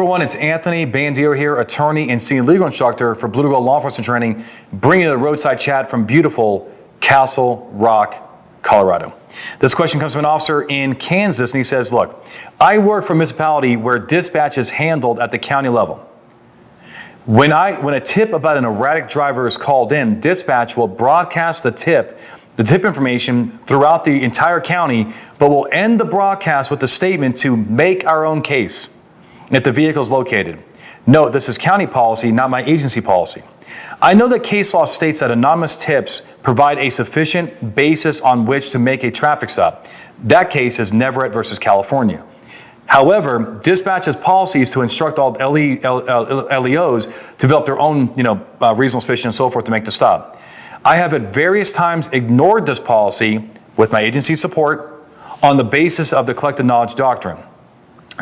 everyone, it's Anthony Bandiero here, attorney and senior legal instructor for Blue to Gold Law Enforcement Training, bringing you the roadside chat from beautiful Castle Rock, Colorado. This question comes from an officer in Kansas, and he says, look, I work for a municipality where dispatch is handled at the county level. When a tip about an erratic driver is called in, dispatch will broadcast the tip information throughout the entire county, but will end the broadcast with the statement to make our own case if the vehicle is located. Note, this is county policy, not my agency policy. I know that case law states that anonymous tips provide a sufficient basis on which to make a traffic stop. That case is Neverett versus California. However, dispatch's policy is to instruct all LEOs to develop their own, reasonable suspicion and so forth to make the stop. I have at various times ignored this policy with my agency support on the basis of the collective knowledge doctrine.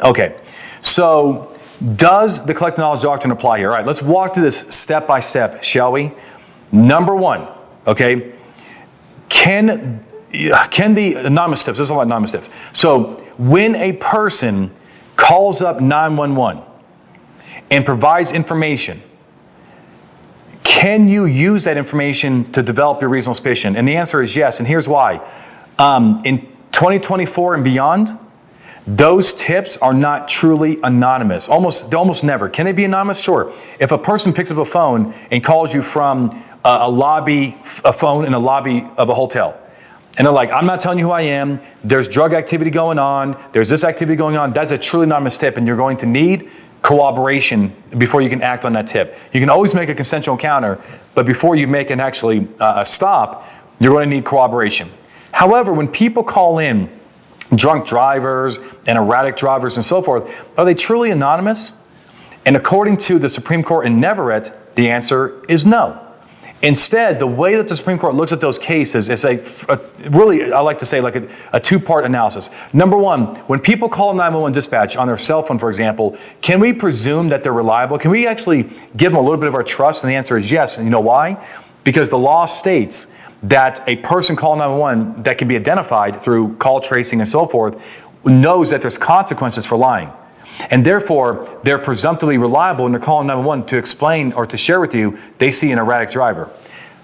Okay, so does the collective knowledge doctrine apply here? All right, let's walk through this step by step, shall we? Number one, okay, can the anonymous tips, this is a lot of anonymous tips. So when a person calls up 911 and provides information, can you use that information to develop your reasonable suspicion? And the answer is yes, and here's why. In 2024 and beyond, those tips are not truly anonymous. Almost never. Can they be anonymous? Sure. If a person picks up a phone and calls you from a phone in a lobby of a hotel, and they're like, I'm not telling you who I am, there's drug activity going on, there's this activity going on, that's a truly anonymous tip, and you're going to need cooperation before you can act on that tip. You can always make a consensual encounter, but before you make a stop, you're going to need cooperation. However, when people call in drunk drivers and erratic drivers and so forth, are they truly anonymous? And according to the Supreme Court in Neverett, the answer is no. Instead, the way that the Supreme Court looks at those cases is really, I like to say, like a two-part analysis. Number one, when people call 911 dispatch on their cell phone, for example, can we presume that they're reliable? Can we actually give them a little bit of our trust? And the answer is yes. And you know why? Because the law states that a person calling 911 that can be identified through call tracing and so forth knows that there's consequences for lying. And therefore, they're presumptively reliable when they're calling 911 to explain or to share with you they see an erratic driver.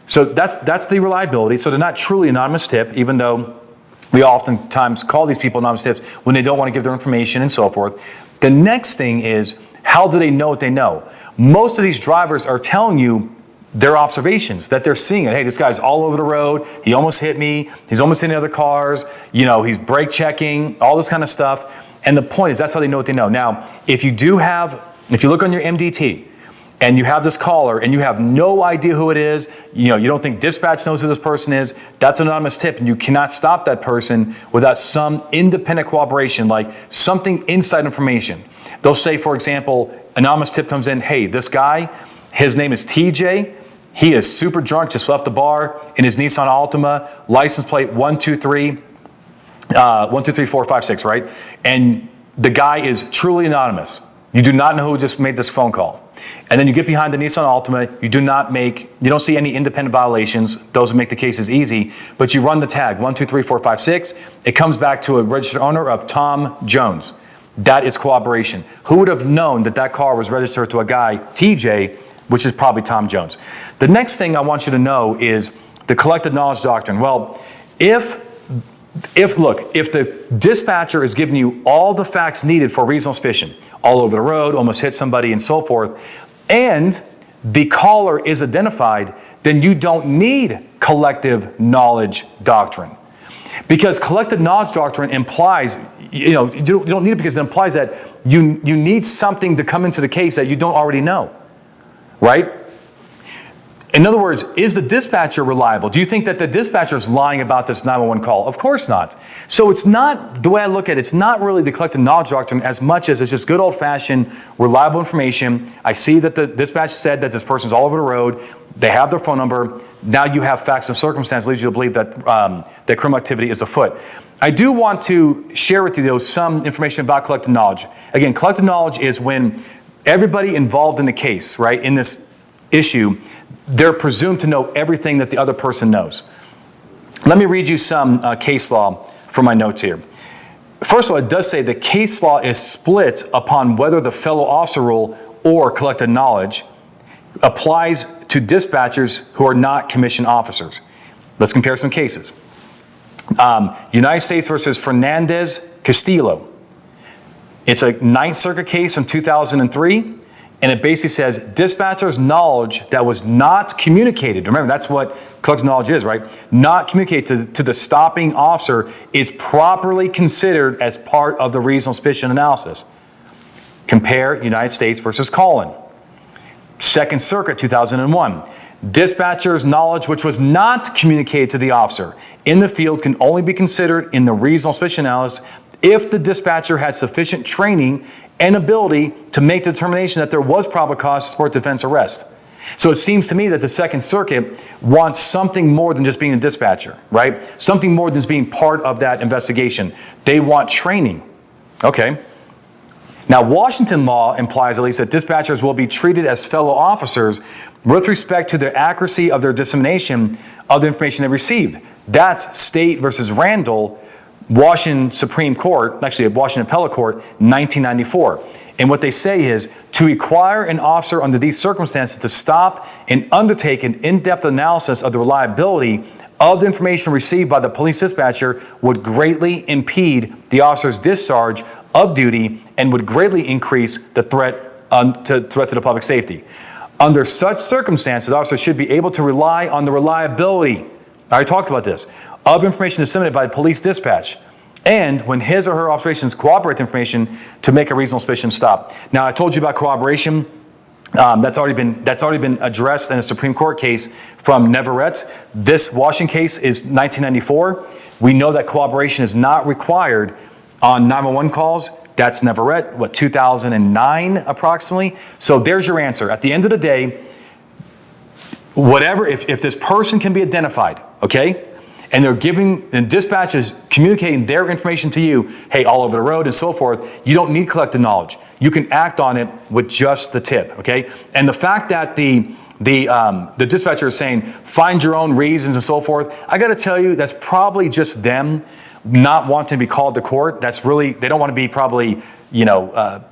So that's the reliability. So they're not truly anonymous tip, even though we oftentimes call these people anonymous tips when they don't want to give their information and so forth. The next thing is, how do they know what they know? Most of these drivers are telling you their observations, that they're seeing it. Hey, this guy's all over the road. He almost hit me. He's almost hitting other cars. He's brake checking, all this kind of stuff. And the point is, that's how they know what they know. Now, if you look on your MDT and you have this caller and you have no idea who it is, you don't think dispatch knows who this person is, that's an anonymous tip, and you cannot stop that person without some independent cooperation, like something inside information. They'll say, for example, anonymous tip comes in, hey, this guy, his name is TJ. He is super drunk, just left the bar in his Nissan Altima, license plate 123456, right? And the guy is truly anonymous. You do not know who just made this phone call. And then you get behind the Nissan Altima, you don't see any independent violations. Those would make the cases easy, but you run the tag 123456. It comes back to a registered owner of Tom Jones. That is cooperation. Who would have known that car was registered to a guy, TJ, which is probably Tom Jones? The next thing I want you to know is the collective knowledge doctrine. Well, if the dispatcher is giving you all the facts needed for reasonable suspicion, all over the road, almost hit somebody and so forth, and the caller is identified, then you don't need collective knowledge doctrine. Because collective knowledge doctrine implies, you don't need it because it implies that you need something to come into the case that you don't already know, right? In other words, is the dispatcher reliable? Do you think that the dispatcher is lying about this 911 call? Of course not. So it's not, the way I look at it, it's not really the collective knowledge doctrine as much as it's just good old-fashioned reliable information. I see that the dispatch said that this person's all over the road. They have their phone number. Now you have facts and circumstances leads you to believe that that criminal activity is afoot. I do want to share with you, though, some information about collective knowledge. Again, collective knowledge is when everybody involved in the case, right, in this issue, they're presumed to know everything that the other person knows. Let me read you some case law from my notes here. first of all, it does say the case law is split upon whether the fellow officer rule or collective knowledge applies to dispatchers who are not commissioned officers. Let's compare some cases. United States versus Fernandez Castillo. It's a Ninth Circuit case from 2003, and it basically says dispatcher's knowledge that was not communicated. Remember, that's what collective knowledge is, right? Not communicated to the stopping officer is properly considered as part of the reasonable suspicion analysis. Compare United States versus Collin. Second Circuit, 2001. Dispatcher's knowledge which was not communicated to the officer in the field can only be considered in the reasonable suspicion analysis if the dispatcher had sufficient training and ability to make the determination that there was probable cause to support defense arrest. So it seems to me that the Second Circuit wants something more than just being a dispatcher, right? Something more than just being part of that investigation. They want training. Okay. Now, Washington law implies at least that dispatchers will be treated as fellow officers with respect to the accuracy of their dissemination of the information they received. That's State versus Randall, Washington Supreme Court, actually Washington Appellate Court, 1994. And what they say is, to require an officer under these circumstances to stop and undertake an in-depth analysis of the reliability of the information received by the police dispatcher would greatly impede the officer's discharge of duty and would greatly increase the threat to the public safety. Under such circumstances, the officer should be able to rely on the reliability, I already talked about this, of information disseminated by the police dispatch, and when his or her observations corroborate the information to make a reasonable suspicion stop. Now, I told you about corroboration. That's already been addressed in a Supreme Court case from Neverett. This Washington case is 1994. We know that corroboration is not required on 911 calls. That's Neverett, 2009 approximately. So there's your answer. At the end of the day, whatever, if this person can be identified, okay, and and dispatch is communicating their information to you, hey, all over the road and so forth, you don't need collective knowledge. You can act on it with just the tip, okay? And the fact that the dispatcher is saying, find your own reasons and so forth, I gotta tell you, that's probably just them not wanting to be called to court. That's really, they don't want to be probably,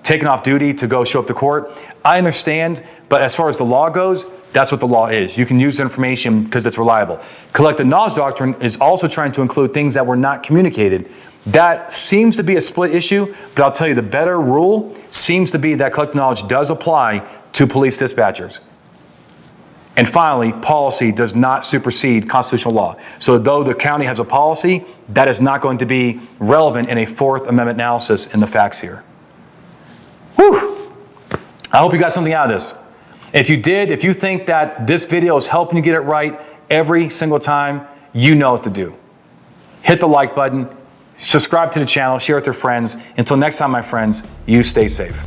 taken off duty to go show up to court. I understand, but as far as the law goes, that's what the law is. You can use information because it's reliable. Collective knowledge doctrine is also trying to include things that were not communicated. That seems to be a split issue, but I'll tell you the better rule seems to be that collective knowledge does apply to police dispatchers. And finally, policy does not supersede constitutional law. So though the county has a policy, that is not going to be relevant in a Fourth Amendment analysis in the facts here. Whew! I hope you got something out of this. If you did, if you think that this video is helping you get it right every single time, you know what to do. Hit the like button, subscribe to the channel, share with your friends. Until next time, my friends, you stay safe.